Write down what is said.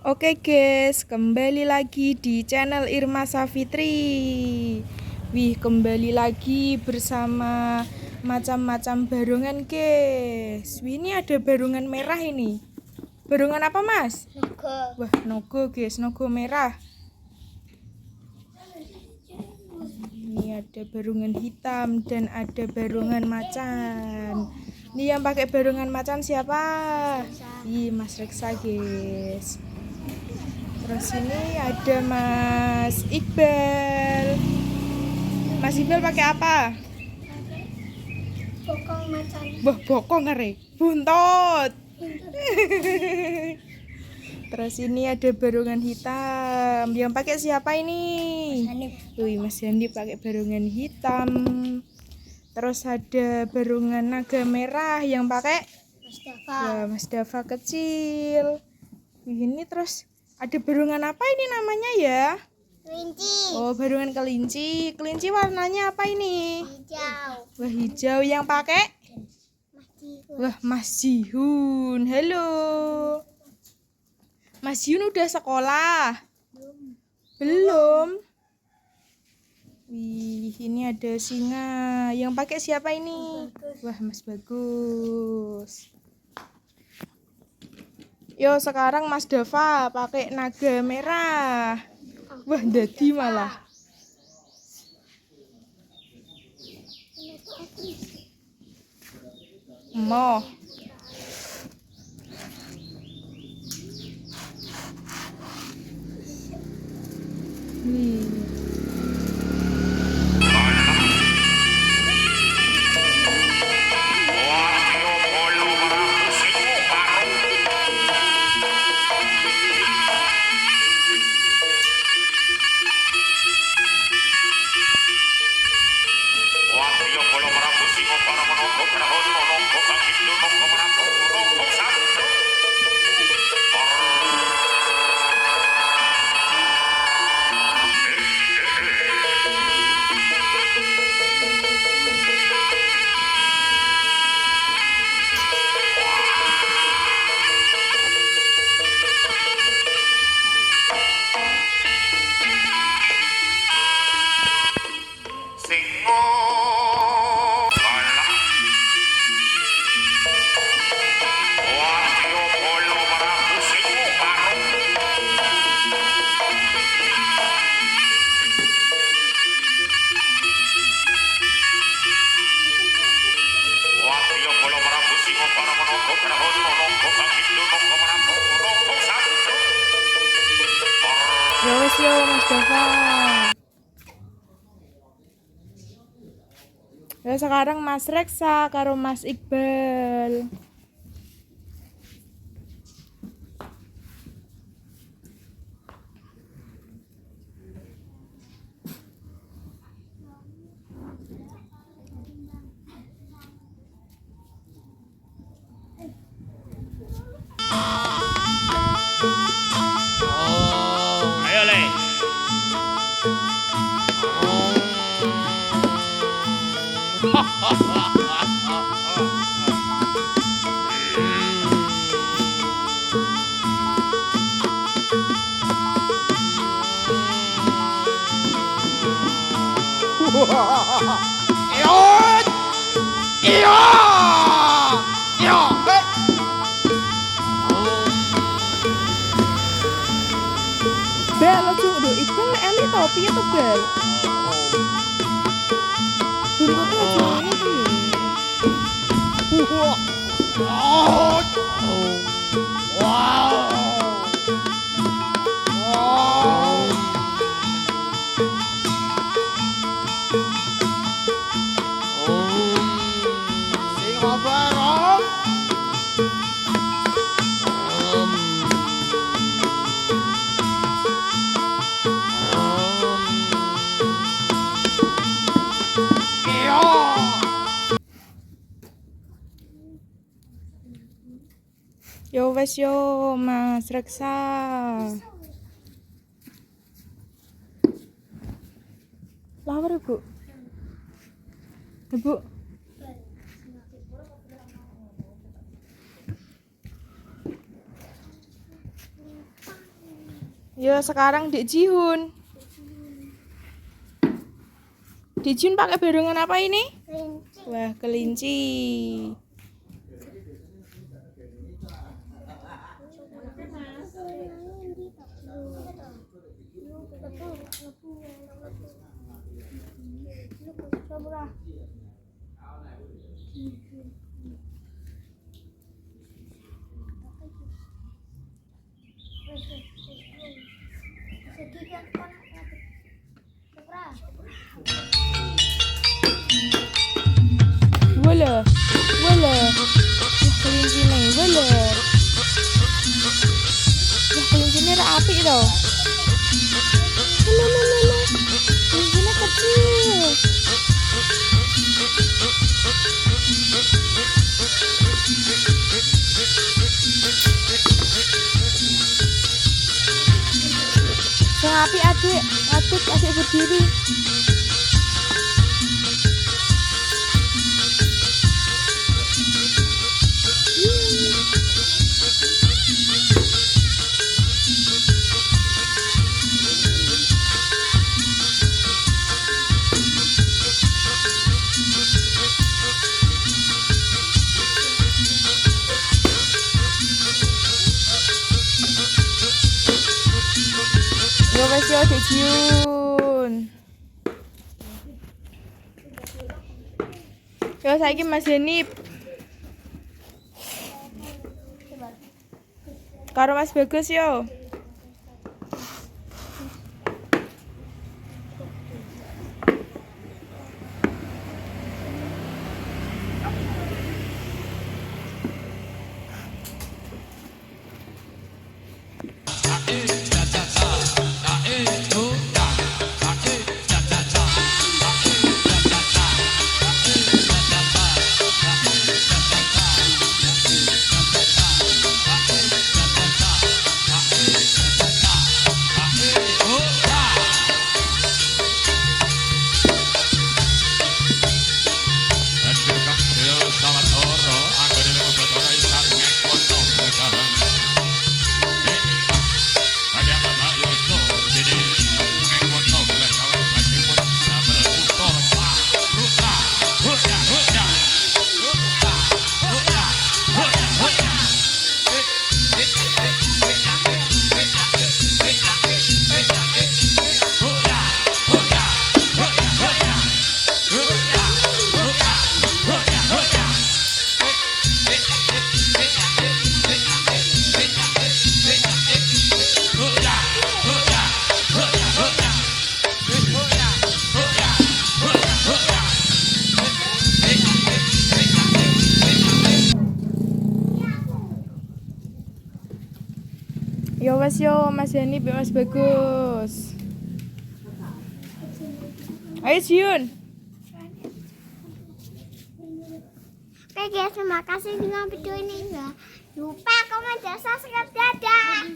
Oke guys, kembali lagi di channel Irma Safitri. Wih, kembali lagi bersama macam-macam barungan guys. Wih, ini ada barungan merah ini. Barungan apa mas? Nogo. Wah, nogo guys, nogo merah. Ini ada barungan hitam dan ada barungan macan. Ini yang pakai barungan macan siapa? Ih, Mas Reksa guys. Terus ini ada Mas Iqbal. Mas Iqbal pakai apa? Bokong macan. Wah, bokong ngeri. Buntut. Terus ini ada barungan hitam. Yang pakai siapa ini? Hanif. Wih, Mas Yandi pakai barungan hitam. Terus ada barungan naga merah yang pakai Mustafa. Wah, Mas Dava kecil. Wih, ini terus ada barungan apa ini namanya ya? Kelinci. Oh, barungan kelinci. Kelinci warnanya apa ini? Hijau. Wah, hijau yang pakai? Masih. Wah, Mas Jihun. Halo. Mas Jihun udah sekolah? Belum. Wih, ini ada singa. Yang pakai siapa ini? Wah, Mas Bagus. Yo, sekarang Mas Dava pakai naga merah. Wah, dadi malah. Moh. Wih. Yo wes yo Mas Dava. Ya sekarang Mas Reksa karo Mas Iqbal. Ayo Le. Iot! Iya! Iya! Bel ojo lho Iqbal eli topi itu Bel. Buntutnya ojo ngono Wow! Wow! Wow! Sing bareng. Iya. Yo wes yo Mas Reksa. Lawar Bu. Bu. Yo sekarang Dek Jihun. Dek Jihun pakai berungan apa ini? Kelinci. Wah, kelinci. Wala. Wala. Wah, kelinci nih. Wala. Wah, kelinci ini apik tau. Wala, wala, wala. Kelincinya kecil. Yang apik adik. Adik berdiri. Yo wes yo Dek Jihun. Yo saiki Mas Denip. Karo Mas Bagus yo. Yo wes yo Mas Denip, Mas Bagus. Ayo Jihun. Oke guys, terima kasih dengan video ini ya. Lupa komen dan subscribe. Dadah.